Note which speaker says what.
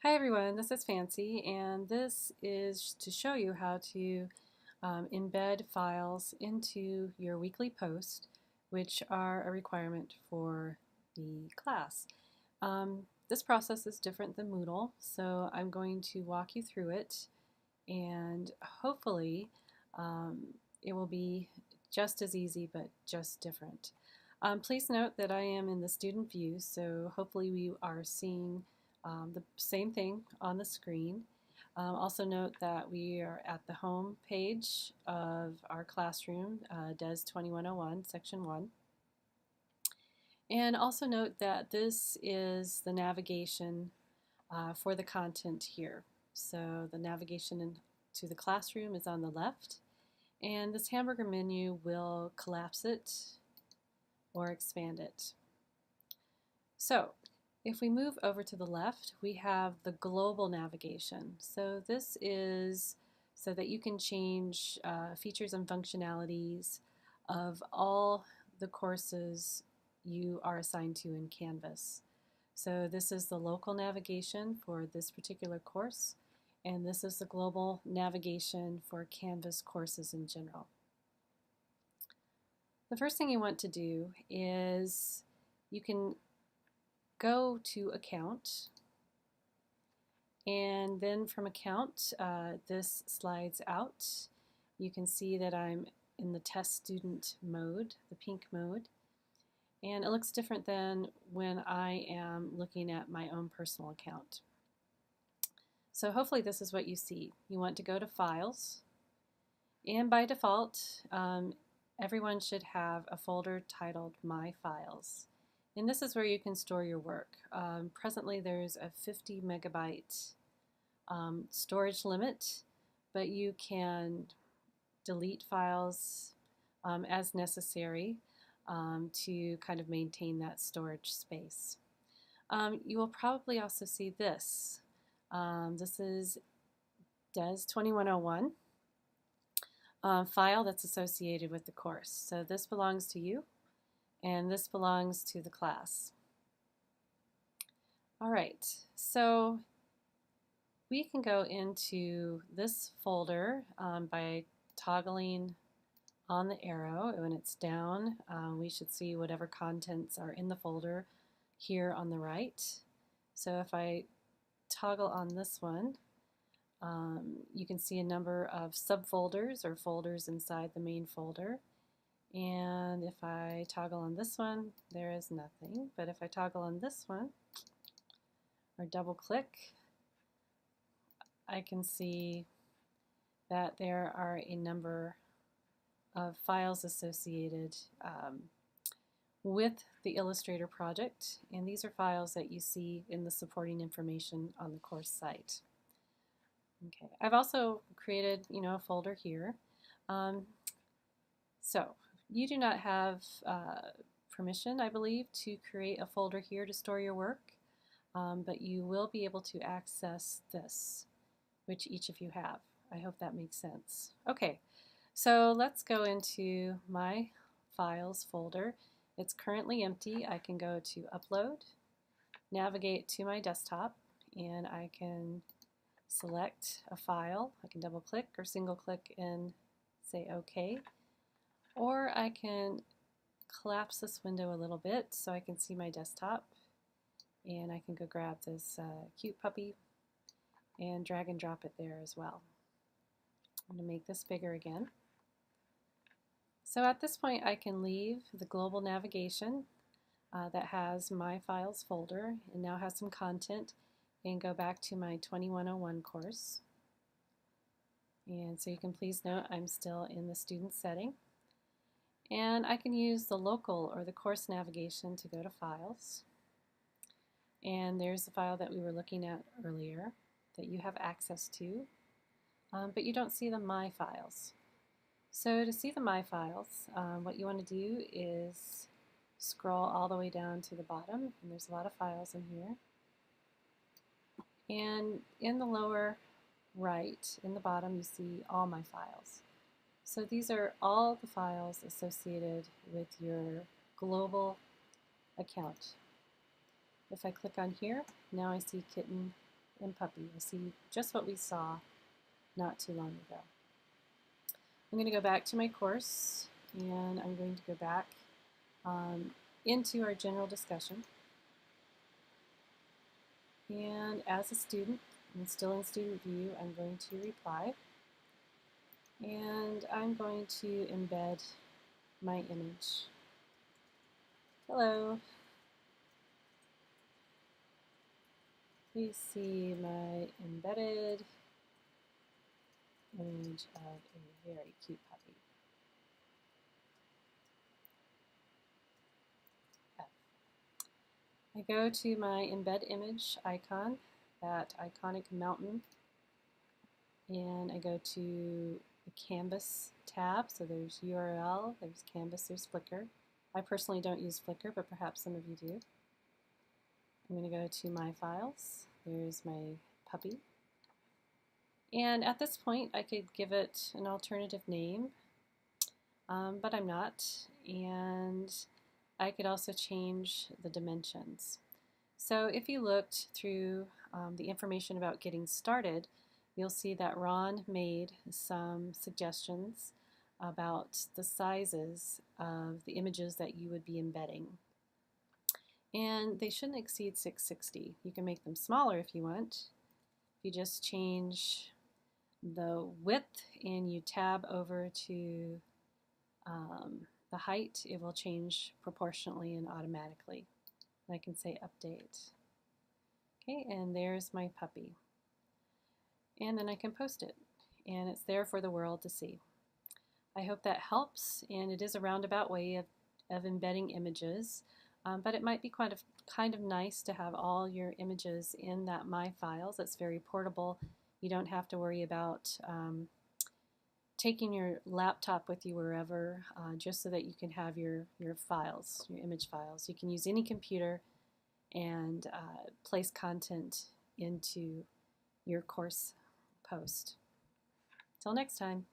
Speaker 1: Hi everyone, this is Fancy, and this is to show you how to embed files into your weekly post, which are a requirement for the class. This process is different than Moodle, so I'm going to walk you through it, and hopefully it will be just as easy but just different. Please note that I am in the student view, so hopefully we are seeing the same thing on the screen. Also note that we are at the home page of our classroom, DES 2101, Section 1. And also note that this is the navigation for the content here. So the navigation to the classroom is on the left, and this hamburger menu will collapse it or expand it. So if we move over to the left, we have the global navigation. So this is so that you can change features and functionalities of all the courses you are assigned to in Canvas. So this is the local navigation for this particular course, and this is the global navigation for Canvas courses in general. The first thing you want to do is you can go to Account, and then from Account this slides out. You can see that I'm in the test student mode, the pink mode, and it looks different than when I am looking at my own personal account. So hopefully this is what you see. You want to go to Files, and by default everyone should have a folder titled My Files. And this is where you can store your work. Presently there's a 50 megabyte storage limit, but you can delete files as necessary to kind of maintain that storage space. You will probably also see this. This is DES 2101 file that's associated with the course. So this belongs to you, and this belongs to the class. All right, so we can go into this folder by toggling on the arrow. When it's down, we should see whatever contents are in the folder here on the right. So if I toggle on this one, you can see a number of subfolders or folders inside the main folder. And if I toggle on this one, there is nothing. But if I toggle on this one, or double click, I can see that there are a number of files associated with the Illustrator project, and these are files that you see in the supporting information on the course site. Okay, I've also created, a folder here. So you do not have permission, I believe, to create a folder here to store your work, but you will be able to access this, which each of you have. I hope that makes sense. Okay, so let's go into my files folder. It's currently empty. I can go to Upload, navigate to my desktop, and I can select a file. I can double click or single click and say OK. Or I can collapse this window a little bit so I can see my desktop, and I can go grab this cute puppy and drag and drop it there as well. I'm going to make this bigger again. So at this point I can leave the global navigation that has my files folder and now has some content, and go back to my 2101 course. And so you can please note I'm still in the student setting. And I can use the local or the course navigation to go to Files. And there's the file that we were looking at earlier that you have access to, but you don't see the My Files. So to see the My Files, what you want to do is scroll all the way down to the bottom, and there's a lot of files in here. And in the lower right, in the bottom, you see All My Files. So these are all the files associated with your global account. If I click on here, now I see Kitten and puppy. You'll see just what we saw not too long ago. I'm going to go back to my course, and I'm going to go back into our general discussion. And as a student, and still in student view, I'm going to reply. And I'm going to embed my image. Hello. Please see my embedded image of a very cute puppy. I go to my embed image icon, that iconic mountain, and I go to the Canvas tab. So there's URL, there's Canvas, there's Flickr. I personally don't use Flickr, but perhaps some of you do. I'm going to go to my files. There's my puppy. And at this point, I could give it an alternative name, but I'm not. And I could also change the dimensions. So if you looked through the information about getting started, you'll see that Ron made some suggestions about the sizes of the images that you would be embedding. And they shouldn't exceed 660. You can make them smaller if you want. If you just change the width and you tab over to the height, it will change proportionately and automatically. And I can say update. Okay, and there's my puppy. And then I can post it, and it's there for the world to see. I hope that helps, and it is a roundabout way of embedding images, but it might be kind of nice to have all your images in that My Files. It's very portable. You don't have to worry about taking your laptop with you wherever, just so that you can have your files, your image files. You can use any computer and place content into your course post. Till next time.